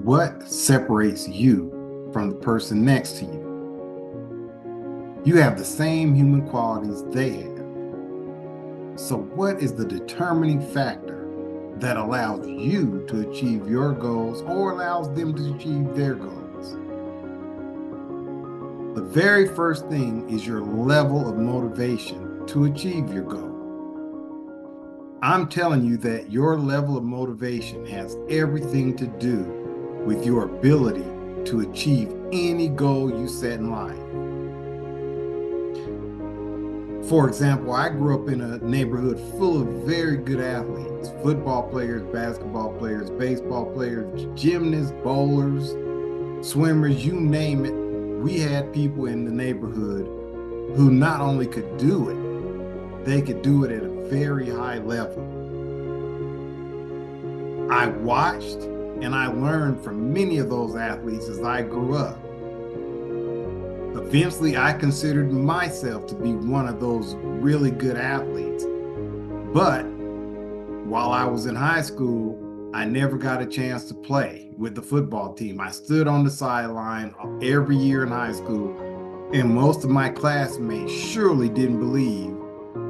What separates you from the person next to you? You have the same human qualities they have. So what is the determining factor that allows you to achieve your goals or allows them to achieve their goals? The very first thing is your level of motivation to achieve your goal. I'm telling you that your level of motivation has everything to do with your ability to achieve any goal you set in life. For example, I grew up in a neighborhood full of very good athletes, football players, basketball players, baseball players, gymnasts, bowlers, swimmers, you name it. We had people in the neighborhood who not only could do it, they could do it at a very high level. I watched and I learned from many of those athletes as I grew up. Eventually, I considered myself to be one of those really good athletes. But while I was in high school, I never got a chance to play with the football team. I stood on the sideline every year in high school, and most of my classmates surely didn't believe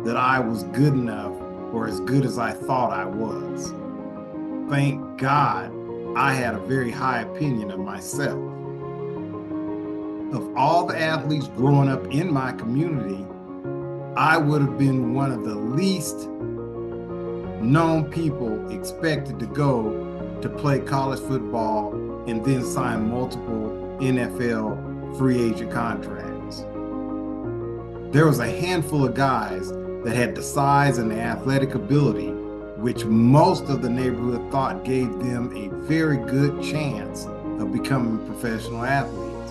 that I was good enough or as good as I thought I was. Thank God I had a very high opinion of myself. Of all the athletes growing up in my community, I would have been one of the least known people expected to go to play college football and then sign multiple NFL free agent contracts. There was a handful of guys that had the size and the athletic ability, which most of the neighborhood thought gave them a very good chance of becoming professional athletes.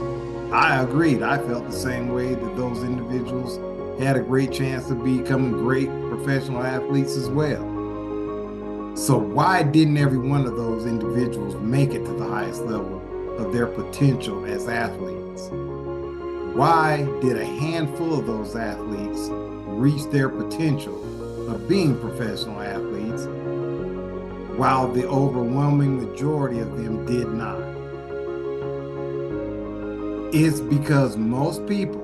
I agreed. I felt the same way that those individuals had a great chance of becoming great professional athletes as well. So why didn't every one of those individuals make it to the highest level of their potential as athletes? Why did a handful of those athletes reach their potential of being professional athletes while the overwhelming majority of them did not? It's because most people,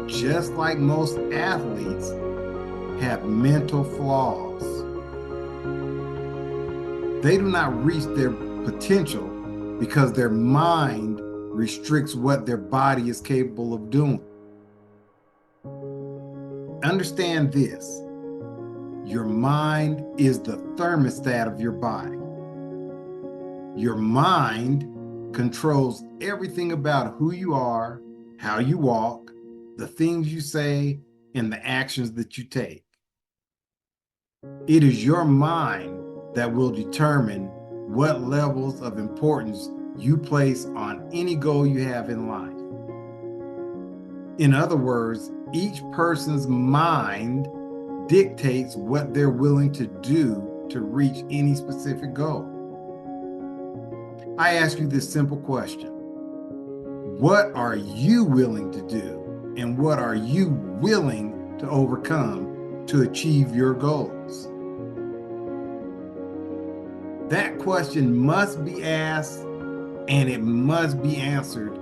just like most athletes, have mental flaws. They do not reach their potential because their mind restricts what their body is capable of doing. Understand this: your mind is the thermostat of your body. Your mind controls everything about who you are, how you walk, the things you say, and the actions that you take. It is your mind that will determine what levels of importance you place on any goal you have in life. In other words, each person's mind dictates what they're willing to do to reach any specific goal. I ask you this simple question: what are you willing to do, and what are you willing to overcome to achieve your goals? That question must be asked, and it must be answered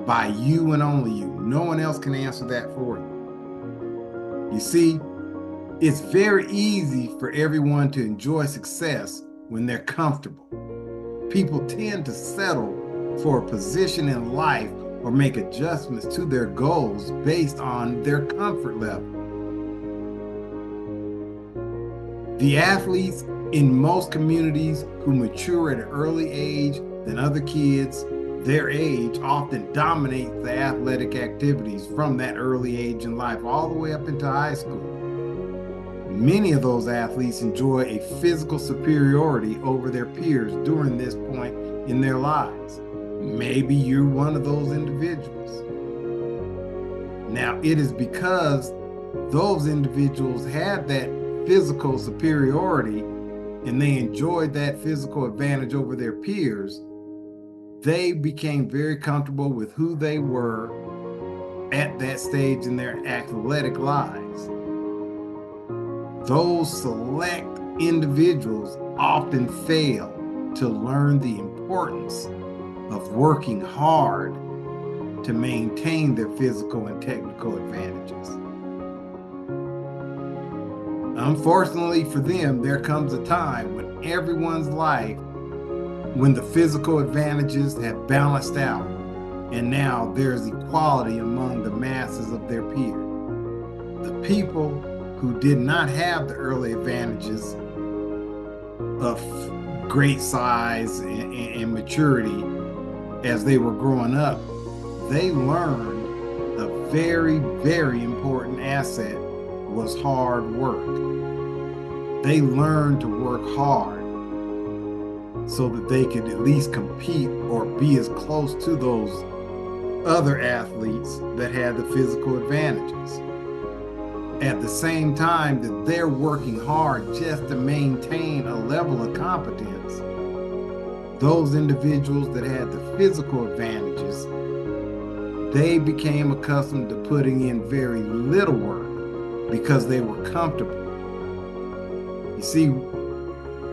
by you and only you. No one else can answer that for you. You see, it's very easy for everyone to enjoy success when they're comfortable. People tend to settle for a position in life or make adjustments to their goals based on their comfort level. The athletes in most communities who mature at an early age than other kids their age often dominate the athletic activities from that early age in life all the way up into high school. Many of those athletes enjoy a physical superiority over their peers during this point in their lives. Maybe you're one of those individuals. Now, it is because those individuals had that physical superiority and they enjoyed that physical advantage over their peers, they became very comfortable with who they were at that stage in their athletic lives. Those select individuals often fail to learn the importance of working hard to maintain their physical and technical advantages. Unfortunately for them, there comes a time when everyone's life, when the physical advantages have balanced out, and now there's equality among the masses of their peers. The people who did not have the early advantages of great size and maturity as they were growing up, they learned a very, very important asset was hard work. They learned to work hard so that they could at least compete or be as close to those other athletes that had the physical advantages. At the same time that they're working hard just to maintain a level of competence, those individuals that had the physical advantages, they became accustomed to putting in very little work because they were comfortable. You see,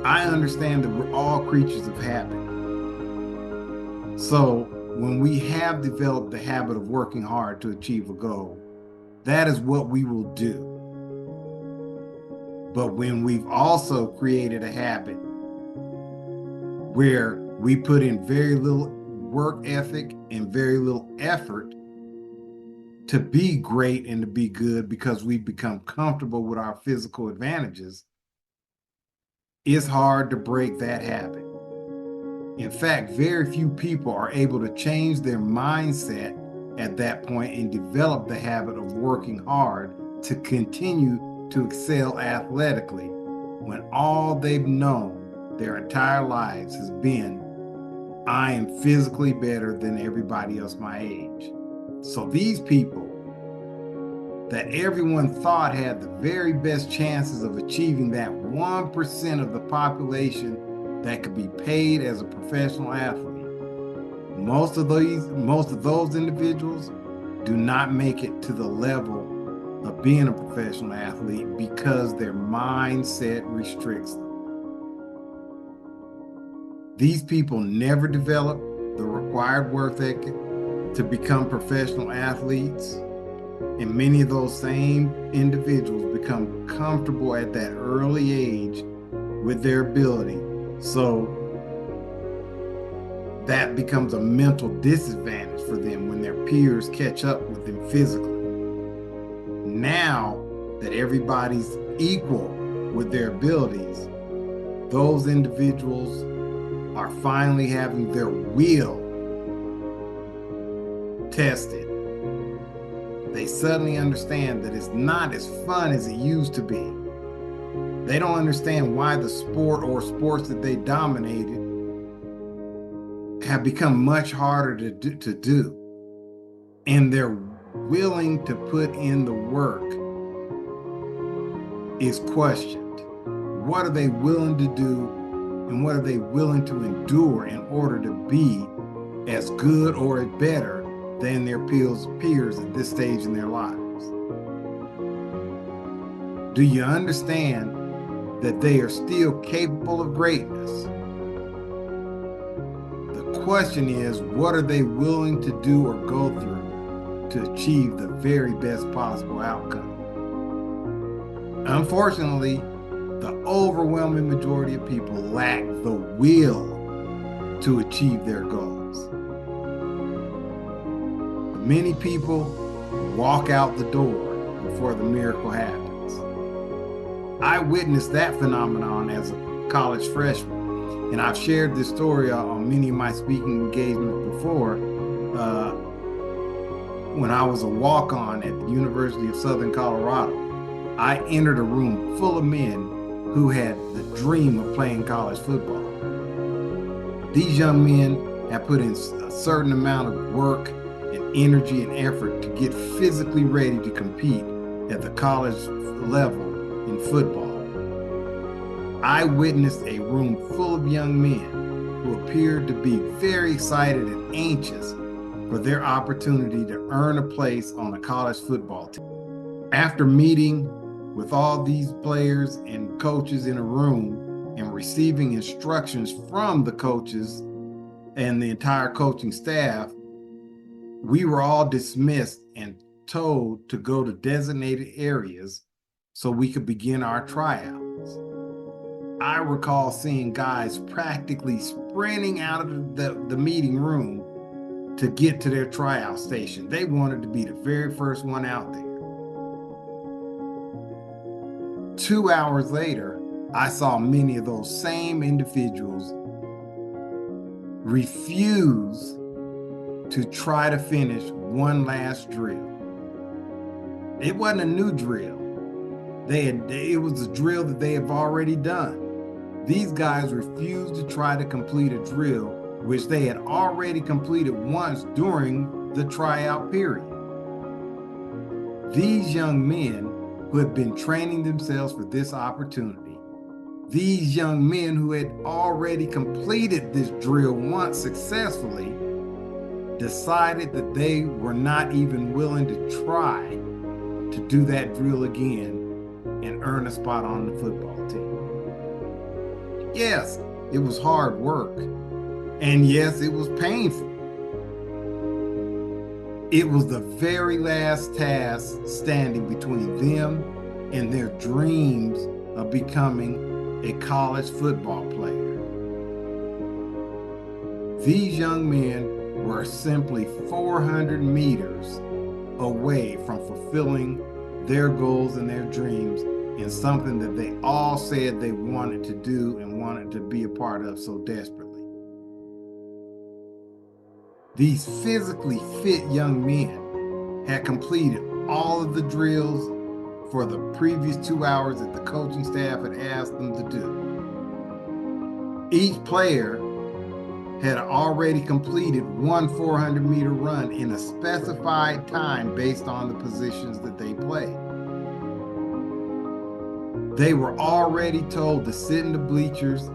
I understand that we're all creatures of habit. So when we have developed the habit of working hard to achieve a goal, that is what we will do. But when we've also created a habit where we put in very little work ethic and very little effort to be great and to be good because we've become comfortable with our physical advantages, it's hard to break that habit. In fact, very few people are able to change their mindset at that point and develop the habit of working hard to continue to excel athletically when all they've known their entire lives has been, I am physically better than everybody else my age. So these people that everyone thought had the very best chances of achieving that 1% of the population that could be paid as a professional athlete, most of those individuals do not make it to the level of being a professional athlete because their mindset restricts them. These people never develop the required work ethic to become professional athletes, and many of those same individuals become comfortable at that early age with their ability. So that becomes a mental disadvantage for them when their peers catch up with them physically. Now that everybody's equal with their abilities, those individuals are finally having their will tested. They suddenly understand that it's not as fun as it used to be. They don't understand why the sport or sports that they dominated have become much harder to do. And they're willing to put in the work is questioned. What are they willing to do and what are they willing to endure in order to be as good or better than their peers at this stage in their lives? Do you understand that they are still capable of greatness? The question is, what are they willing to do or go through to achieve the very best possible outcome? Unfortunately, the overwhelming majority of people lack the will to achieve their goals. Many people walk out the door before the miracle happens. I witnessed that phenomenon as a college freshman, and I've shared this story on many of my speaking engagements before. When I was a walk-on at the University of Southern Colorado, I entered a room full of men who had the dream of playing college football. These young men have put in a certain amount of work and energy and effort to get physically ready to compete at the college level in football. I witnessed a room full of young men who appeared to be very excited and anxious for their opportunity to earn a place on a college football team. After meeting with all these players and coaches in a room and receiving instructions from the coaches and the entire coaching staff, we were all dismissed and told to go to designated areas so we could begin our tryouts. I recall seeing guys practically sprinting out of the meeting room to get to their tryout station. They wanted to be the very first one out there. 2 hours later, I saw many of those same individuals refuse to try to finish one last drill. It wasn't a new drill. It was a drill that they have already done. These guys refused to try to complete a drill which they had already completed once during the tryout period. These young men who had been training themselves for this opportunity, these young men who had already completed this drill once successfully, decided that they were not even willing to try to do that drill again and earn a spot on the football team. Yes, it was hard work, and yes, it was painful. It was the very last task standing between them and their dreams of becoming a college football player. These young men were simply 400 meters away from fulfilling their goals and their dreams in something that they all said they wanted to do and wanted to be a part of so desperately. These physically fit young men had completed all of the drills for the previous 2 hours that the coaching staff had asked them to do. Each player had already completed one 400-meter run in a specified time based on the positions that they played. They were already told to sit in the bleachers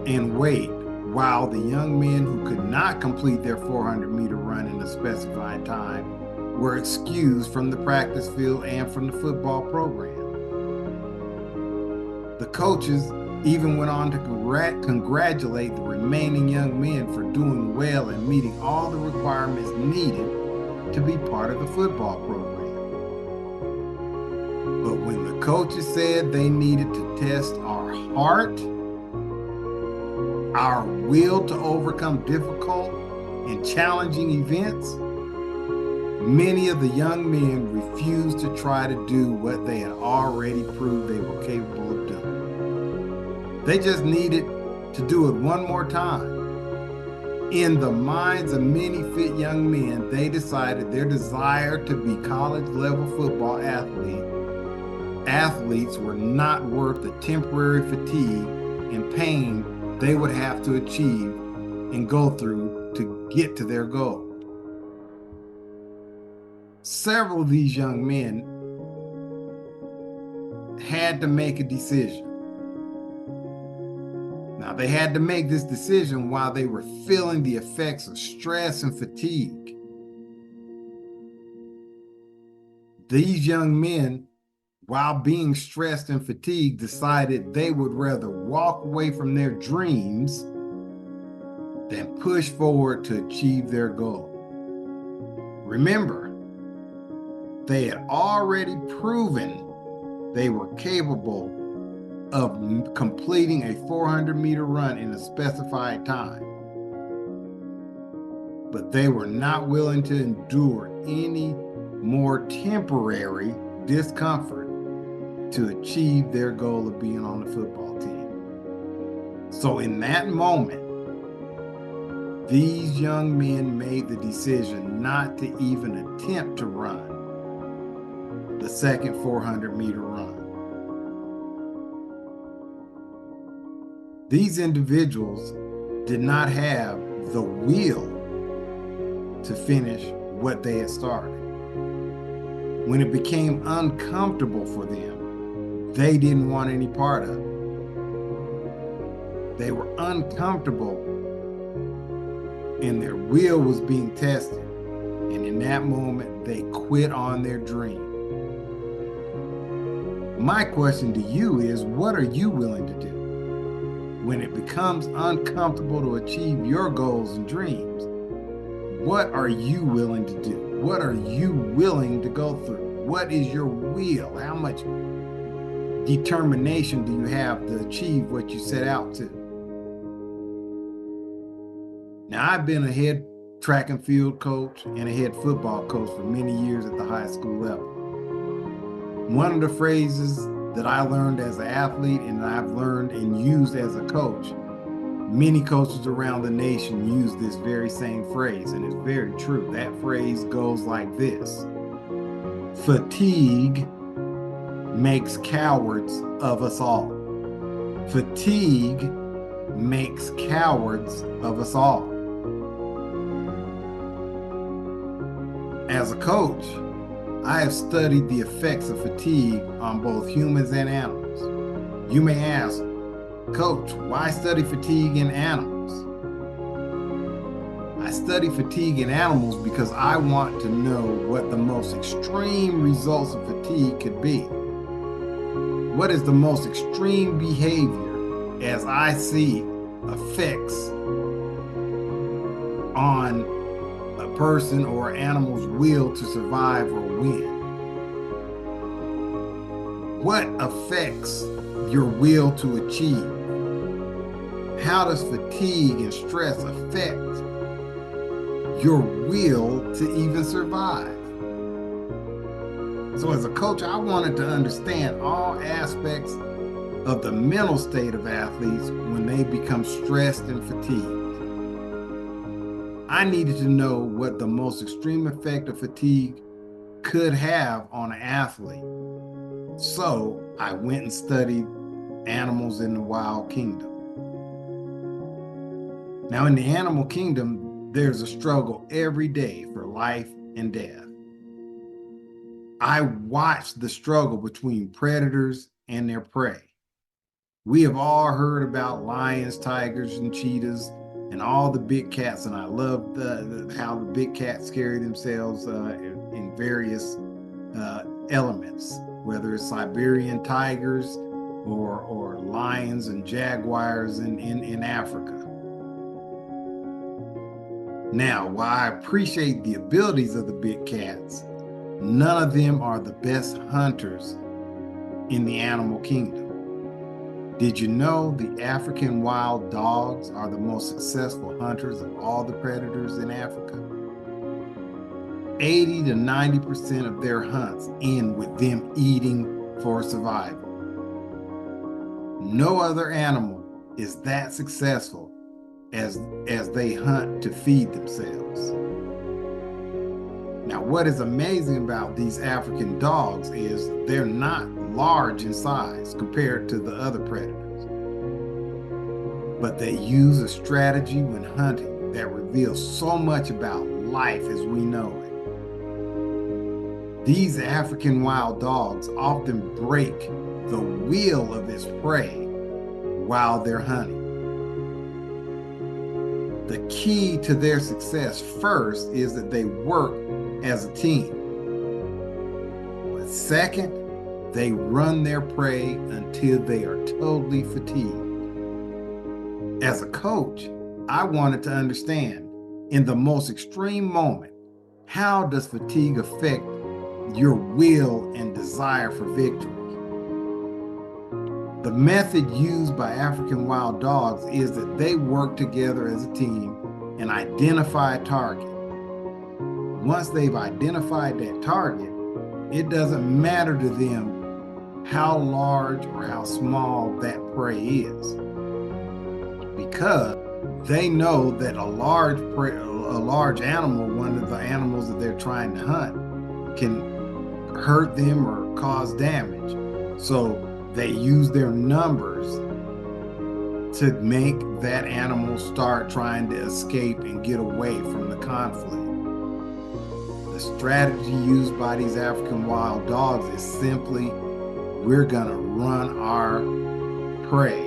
and wait while the young men who could not complete their 400-meter run in a specified time were excused from the practice field and from the football program. The coaches even went on to congratulate the remaining young men for doing well and meeting all the requirements needed to be part of the football program. But when the coaches said they needed to test our heart, our will to overcome difficult and challenging events, many of the young men refused to try to do what they had already proved they were capable of doing. They just needed to do it one more time. In the minds of many fit young men, they decided their desire to be college-level football athletes were not worth the temporary fatigue and pain they would have to achieve and go through to get to their goal. Several of these young men had to make a decision. Now, they had to make this decision while they were feeling the effects of stress and fatigue. These young men, while being stressed and fatigued, decided they would rather walk away from their dreams than push forward to achieve their goal. Remember, they had already proven they were capable of completing a 400-meter run in a specified time. But they were not willing to endure any more temporary discomfort to achieve their goal of being on the football team. So in that moment, these young men made the decision not to even attempt to run the second 400-meter run. These individuals did not have the will to finish what they had started. When it became uncomfortable for them, they didn't want any part of it. They were uncomfortable and their will was being tested. And in that moment, they quit on their dream. My question to you is, what are you willing to do? when it becomes uncomfortable to achieve your goals and dreams, what are you willing to do? What are you willing to go through? What is your will? How much determination do you have to achieve what you set out to? Now, I've been a head track and field coach and a head football coach for many years at the high school level. One of the phrases that I learned as an athlete and I've learned and used as a coach, many coaches around the nation use this very same phrase, and it's very true. That phrase goes like this: fatigue makes cowards of us all. Fatigue makes cowards of us all. As a coach, I have studied the effects of fatigue on both humans and animals. You may ask, Coach, why study fatigue in animals? I study fatigue in animals because I want to know what the most extreme results of fatigue could be. What is the most extreme behavior, as I see, effects on a person or animal's will to survive or win? What affects your will to achieve? How does fatigue and stress affect your will to even survive? So as a coach, I wanted to understand all aspects of the mental state of athletes when they become stressed and fatigued. I needed to know what the most extreme effect of fatigue could have on an athlete. So I went and studied animals in the wild kingdom. Now, in the animal kingdom, there's a struggle every day for life and death. I watched the struggle between predators and their prey. We have all heard about lions, tigers, and cheetahs, and all the big cats, and I love how the big cats carry themselves in various elements, whether it's Siberian tigers or lions and jaguars in Africa. Now, while I appreciate the abilities of the big cats, none of them are the best hunters in the animal kingdom. Did you know the African wild dogs are the most successful hunters of all the predators in Africa? 80 to 90% of their hunts end with them eating for survival. No other animal is that successful as they hunt to feed themselves. Now, what is amazing about these African dogs is they're not large in size compared to the other predators, but they use a strategy when hunting that reveals so much about life as we know it. These African wild dogs often break the will of its prey while they're hunting. The key to their success first is that they work as a team. But second, they run their prey until they are totally fatigued. As a coach, I wanted to understand, in the most extreme moment, how does fatigue affect your will and desire for victory? The method used by African wild dogs is that they work together as a team and identify a target. Once they've identified that target, it doesn't matter to them how large or how small that prey is, because they know that a large animal, one of the animals that they're trying to hunt, can hurt them or cause damage. So they use their numbers to make that animal start trying to escape and get away from the conflict. The strategy used by these African wild dogs is simply, we're gonna run our prey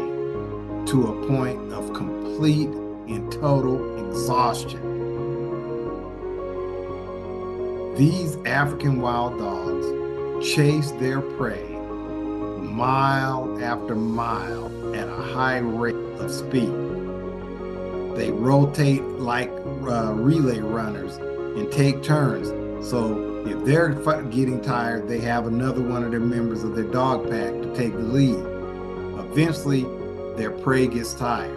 to a point of complete and total exhaustion. These African wild dogs chase their prey mile after mile at a high rate of speed. They rotate like relay runners and take turns. So if they're getting tired, they have another one of their members of their dog pack to take the lead. Eventually, their prey gets tired.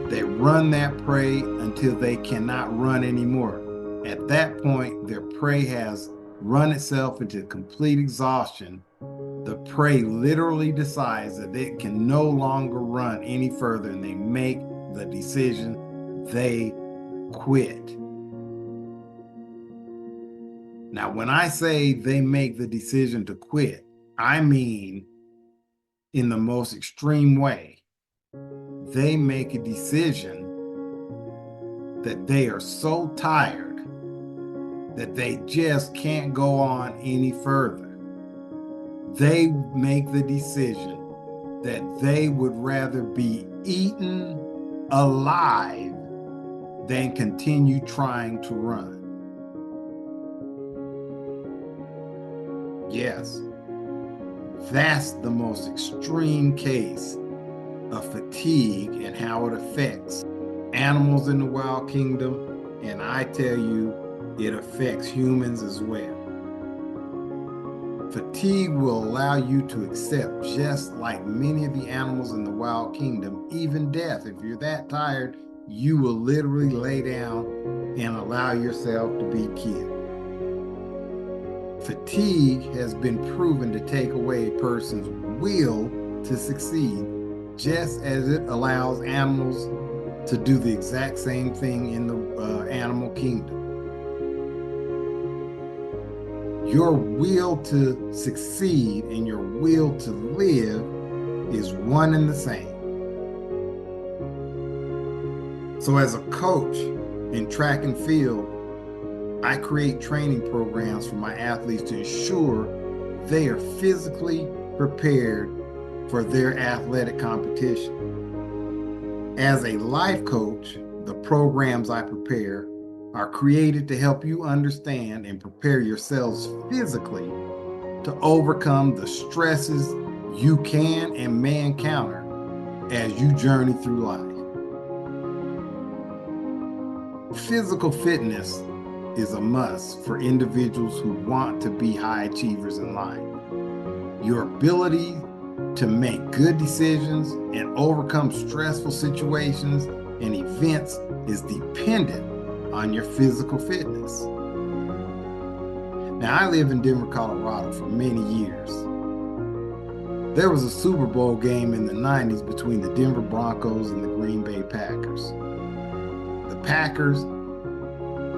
They run that prey until they cannot run anymore. At that point, their prey has run itself into complete exhaustion. The prey literally decides that it can no longer run any further, and they make the decision, they quit. Now, when I say they make the decision to quit, I mean in the most extreme way. They make a decision that they are so tired that they just can't go on any further. They make the decision that they would rather be eaten alive than continue trying to run. Yes, that's the most extreme case of fatigue and how it affects animals in the wild kingdom, and I tell you, it affects humans as well. Fatigue will allow you to accept, just like many of the animals in the wild kingdom, even death. If you're that tired, you will literally lay down and allow yourself to be killed. Fatigue has been proven to take away a person's will to succeed, just as it allows animals to do the exact same thing in the animal kingdom. Your will to succeed and your will to live is one and the same. So as a coach in track and field, I create training programs for my athletes to ensure they are physically prepared for their athletic competition. As a life coach, the programs I prepare are created to help you understand and prepare yourselves physically to overcome the stresses you can and may encounter as you journey through life. Physical fitness is a must for individuals who want to be high achievers in life. Your ability to make good decisions and overcome stressful situations and events is dependent on your physical fitness. Now, I live in Denver, Colorado for many years. There was a Super Bowl game in the 90s between the Denver Broncos and the Green Bay Packers. The Packers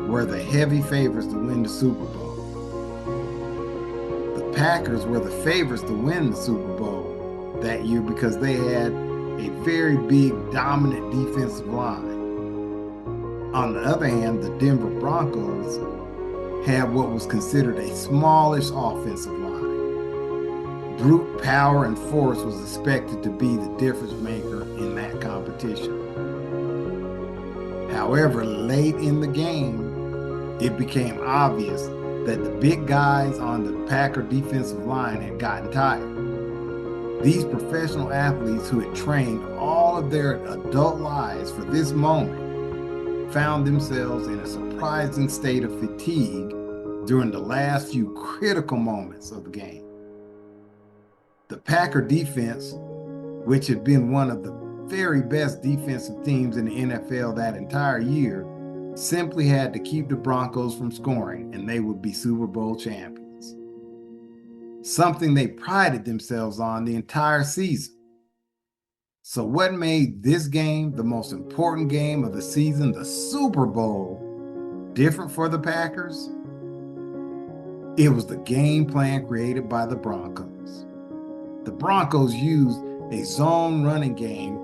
were the heavy favorites to win the Super Bowl. The Packers were the favorites to win the Super Bowl that year because they had a very big, dominant defensive line. On the other hand, the Denver Broncos had what was considered a smallish offensive line. Brute power and force was expected to be the difference maker in that competition. However, late in the game, it became obvious that the big guys on the Packer defensive line had gotten tired. These professional athletes who had trained all of their adult lives for this moment found themselves in a surprising state of fatigue during the last few critical moments of the game. The Packer defense, which had been one of the very best defensive teams in the NFL that entire year, simply had to keep the Broncos from scoring, and they would be Super Bowl champions. Something they prided themselves on the entire season. So what made this game, the most important game of the season, the Super Bowl, different for the Packers? It was the game plan created by the Broncos. The Broncos used a zone running game,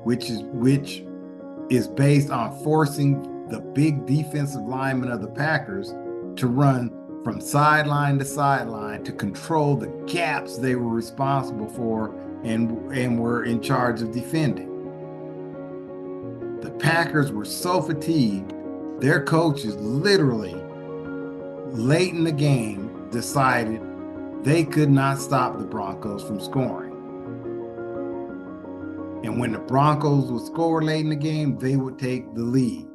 which is based on forcing the big defensive linemen of the Packers to run from sideline to sideline to control the gaps they were responsible for and were in charge of defending. The Packers were so fatigued, their coaches literally, late in the game, decided, they could not stop the Broncos from scoring. And when the Broncos would score late in the game, they would take the lead.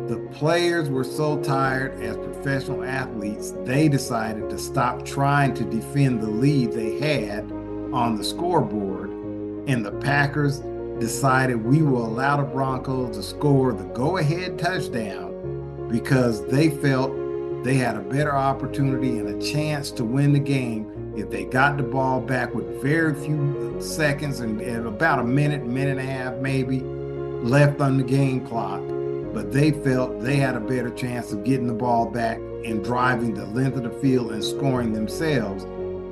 The players were so tired as professional athletes, they decided to stop trying to defend the lead they had on the scoreboard, and the Packers decided we will allow the Broncos to score the go-ahead touchdown because they felt they had a better opportunity and a chance to win the game if they got the ball back with very few seconds and about a minute and a half maybe left on the game clock. But they felt they had a better chance of getting the ball back and driving the length of the field and scoring themselves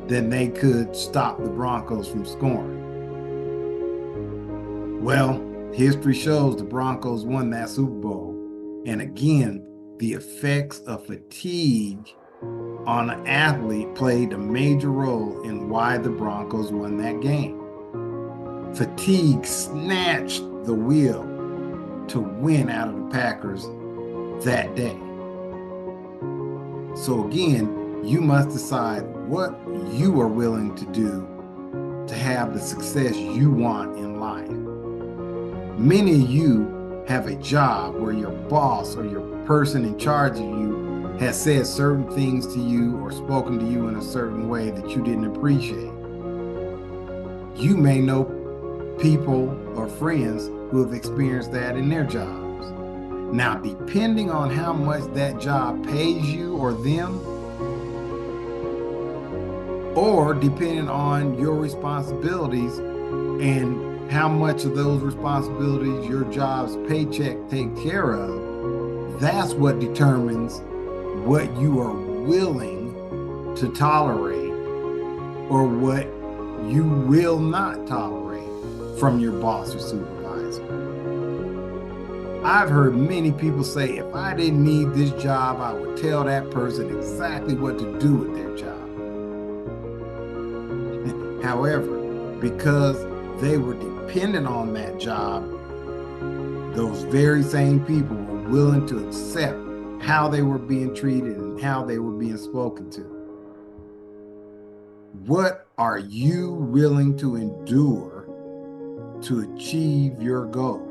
than they could stop the Broncos from scoring. Well, history shows the Broncos won that Super Bowl. And again, the effects of fatigue on an athlete played a major role in why the Broncos won that game. Fatigue snatched the will to win out of the Packers that day. So again, you must decide what you are willing to do to have the success you want in life. Many of you have a job where your boss or your person in charge of you has said certain things to you or spoken to you in a certain way that you didn't appreciate. You may know people or friends who have experienced that in their jobs. Now, depending on how much that job pays you or them, or depending on your responsibilities and how much of those responsibilities your job's paycheck takes care of, that's what determines what you are willing to tolerate or what you will not tolerate from your boss or supervisor. I've heard many people say, if I didn't need this job, I would tell that person exactly what to do with their job. However, because they were dependent on that job, those very same people were willing to accept how they were being treated and how they were being spoken to. What are you willing to endure to achieve your goal?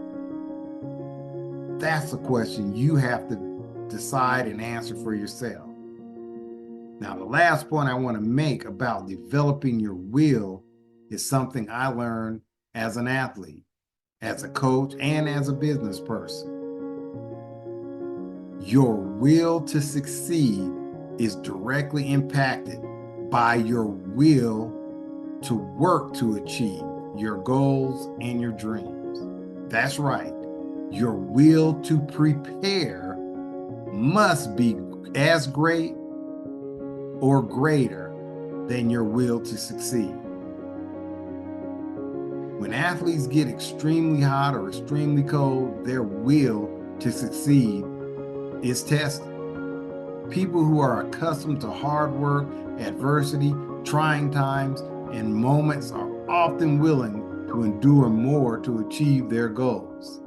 That's a question you have to decide and answer for yourself. Now, the last point I want to make about developing your will is something I learned as an athlete, as a coach, and as a business person. Your will to succeed is directly impacted by your will to work to achieve your goals and your dreams. That's right. Your will to prepare must be as great or greater than your will to succeed. When athletes get extremely hot or extremely cold, their will to succeed is tested. People who are accustomed to hard work, adversity, trying times, and moments are often willing to endure more to achieve their goals.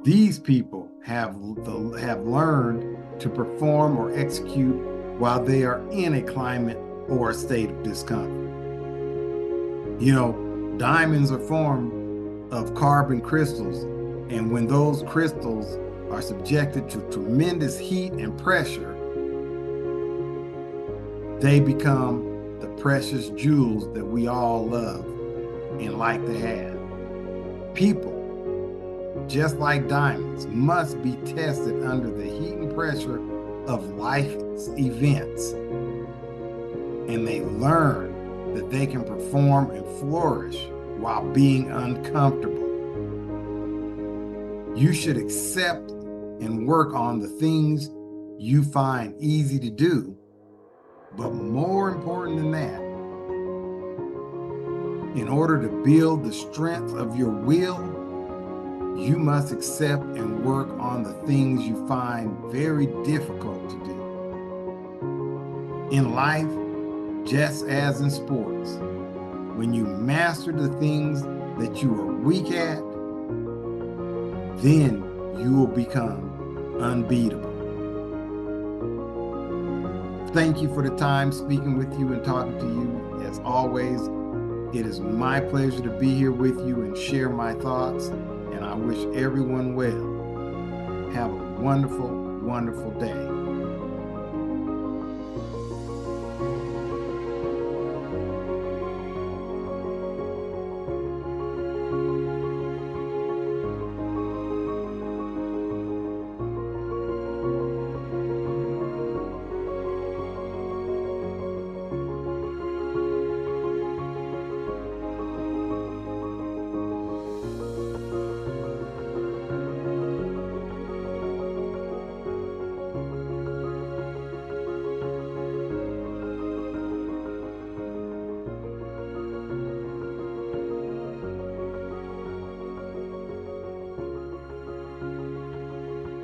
These people have learned to perform or execute while they are in a climate or a state of discomfort. You know, diamonds are formed of carbon crystals, and when those crystals are subjected to tremendous heat and pressure, they become the precious jewels that we all love and like to have. People, just like diamonds, must be tested under the heat and pressure of life's events, and they learn that they can perform and flourish while being uncomfortable. You should accept and work on the things you find easy to do, but more important than that, in order to build the strength of your will, you must accept and work on the things you find very difficult to do. In life, just as in sports, when you master the things that you are weak at, then you will become unbeatable. Thank you for the time speaking with you and talking to you. As always, it is my pleasure to be here with you and share my thoughts, and I wish everyone well. Have a wonderful, wonderful day.